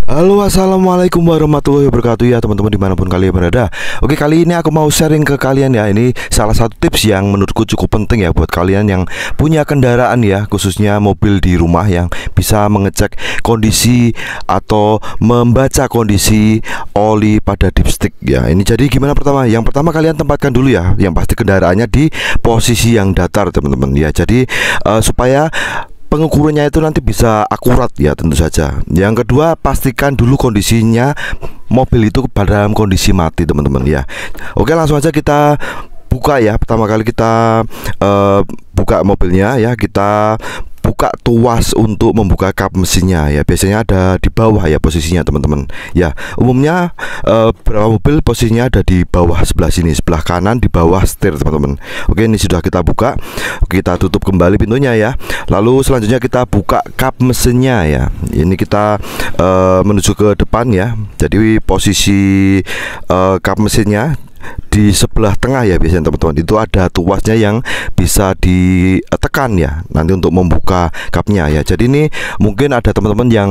Halo, assalamualaikum warahmatullahi wabarakatuh ya teman-teman dimanapun kalian berada. Oke, kali ini aku mau sharing ke kalian ya. Ini salah satu tips yang menurutku cukup penting ya buat kalian yang punya kendaraan ya, khususnya mobil di rumah, yang bisa mengecek kondisi atau membaca kondisi oli pada dipstick ya. Ini jadi gimana pertama? Yang pertama kalian tempatkan dulu ya, yang pasti kendaraannya di posisi yang datar teman-teman ya. Jadi supaya pengukurannya itu nanti bisa akurat ya, tentu saja. Yang kedua, pastikan dulu kondisinya mobil itu dalam kondisi mati teman-teman ya. Oke, langsung aja kita buka ya. Pertama kali kita buka mobilnya ya, kita buka tuas untuk membuka kap mesinnya ya. Biasanya ada di bawah ya posisinya teman-teman ya. Umumnya beberapa mobil posisinya ada di bawah sebelah sini, sebelah kanan di bawah setir teman-teman. Oke, ini sudah kita buka. Kita tutup kembali pintunya ya. Lalu selanjutnya kita buka kap mesinnya ya. Ini kita menuju ke depan ya. Jadi posisi kap mesinnya di sebelah tengah ya biasanya teman-teman. Itu ada tuasnya yang bisa ditekan ya nanti untuk membuka kapnya ya. Jadi ini mungkin ada teman-teman yang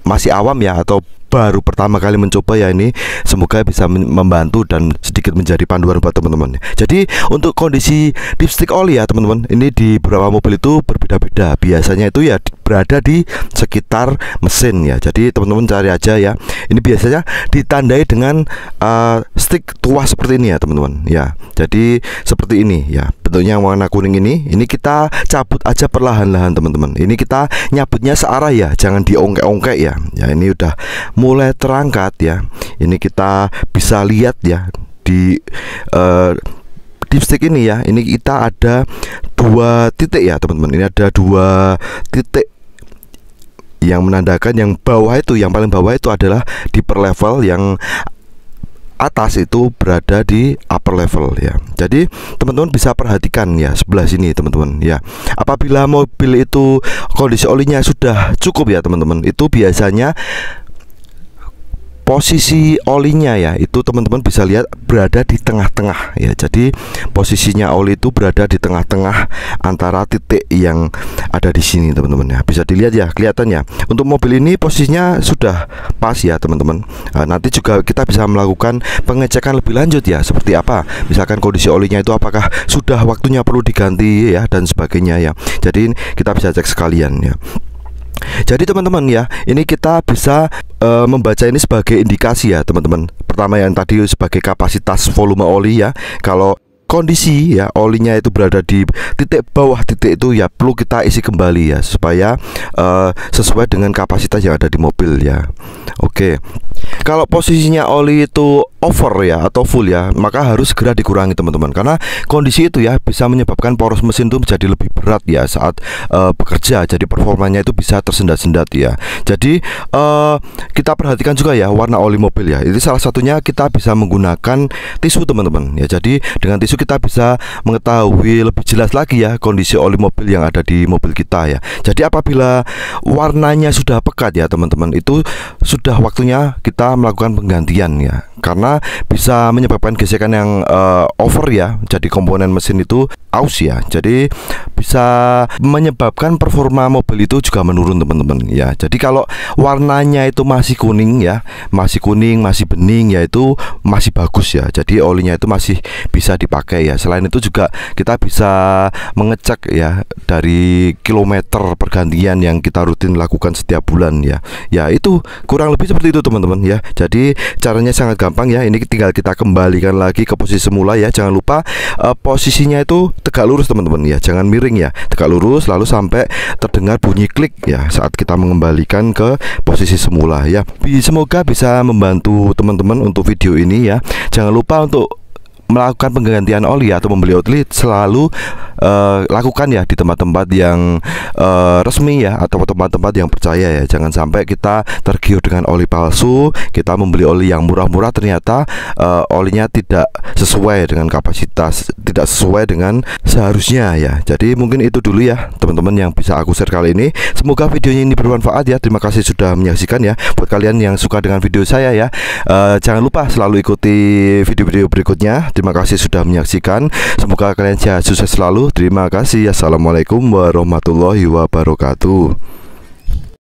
masih awam ya, atau baru pertama kali mencoba ya. Ini semoga bisa membantu dan sedikit menjadi panduan buat teman-teman. Jadi untuk kondisi dipstick oli ya teman-teman, ini di beberapa mobil itu berbeda-beda. Biasanya itu ya berada di sekitar mesin ya. Jadi teman-teman cari aja ya. Ini biasanya ditandai dengan stick tuas seperti ini ya teman-teman ya. Jadi seperti ini ya, bentuknya yang warna kuning ini. Ini kita cabut aja perlahan-lahan teman-teman. Ini kita nyabutnya searah ya, jangan diongkek-ongkek ya. Ya, ini udah mulai terangkat ya. Ini kita bisa lihat ya di dipstick ini ya. Ini kita ada dua titik ya teman-teman. Ini ada dua titik yang menandakan yang bawah itu, yang paling bawah itu adalah di per level, yang atas itu berada di upper level ya. Jadi teman-teman bisa perhatikan ya sebelah sini teman-teman ya. Apabila mobil itu kondisi olinya sudah cukup ya teman-teman, itu biasanya posisi olinya ya, itu teman-teman bisa lihat berada di tengah-tengah ya. Jadi posisinya oli itu berada di tengah-tengah antara titik yang ada di sini teman-teman ya. Bisa dilihat ya, kelihatannya. Untuk mobil ini posisinya sudah pas ya teman-teman. Nanti juga kita bisa melakukan pengecekan lebih lanjut ya, seperti apa. Misalkan kondisi olinya itu apakah sudah waktunya perlu diganti ya, dan sebagainya ya. Jadi kita bisa cek sekalian ya. Jadi teman-teman ya, ini kita bisa membaca ini sebagai indikasi ya teman-teman. Pertama yang tadi sebagai kapasitas volume oli ya. Kalau kondisi ya olinya itu berada di titik bawah titik itu ya, perlu kita isi kembali ya, supaya sesuai dengan kapasitas yang ada di mobil ya. Oke, kalau posisinya oli itu over ya atau full ya, maka harus segera dikurangi teman-teman, karena kondisi itu ya bisa menyebabkan poros mesin itu menjadi lebih berat ya saat bekerja. Jadi performanya itu bisa tersendat-sendat ya. Jadi kita perhatikan juga ya warna oli mobil ya. Ini salah satunya kita bisa menggunakan tisu teman-teman ya. Jadi dengan tisu kita bisa mengetahui lebih jelas lagi ya kondisi oli mobil yang ada di mobil kita ya. Jadi apabila warnanya sudah pekat ya teman-teman, itu sudah waktunya kita melakukan penggantian ya, karena bisa menyebabkan gesekan yang over ya. Jadi komponen mesin itu aus ya. Jadi bisa menyebabkan performa mobil itu juga menurun teman-teman ya. Jadi kalau warnanya itu masih kuning ya, masih kuning, masih bening ya, itu masih bagus ya. Jadi olinya itu masih bisa dipakai ya. Selain itu juga kita bisa mengecek ya dari kilometer pergantian yang kita rutin lakukan setiap bulan ya. Ya itu kurang lebih seperti itu teman-teman ya. Jadi caranya sangat gampang ya. Ini tinggal kita kembalikan lagi ke posisi semula ya. Jangan lupa posisinya itu tegak lurus teman-teman ya, jangan miring ya, tegak lurus, lalu sampai terdengar bunyi klik ya saat kita mengembalikan ke posisi semula ya. Semoga bisa membantu teman-teman untuk video ini ya. Jangan lupa untuk melakukan penggantian oli atau membeli oli selalu lakukan ya di tempat-tempat yang resmi ya, atau tempat-tempat yang percaya ya. Jangan sampai kita tergiur dengan oli palsu, kita membeli oli yang murah-murah, ternyata olinya tidak sesuai dengan kapasitas, tidak sesuai dengan seharusnya ya. Jadi mungkin itu dulu ya teman-teman yang bisa aku share kali ini. Semoga videonya ini bermanfaat ya. Terima kasih sudah menyaksikan ya. Buat kalian yang suka dengan video saya ya, jangan lupa selalu ikuti video-video berikutnya. Terima kasih sudah menyaksikan. Semoga kalian sehat, sukses selalu. Terima kasih. Assalamualaikum warahmatullahi wabarakatuh.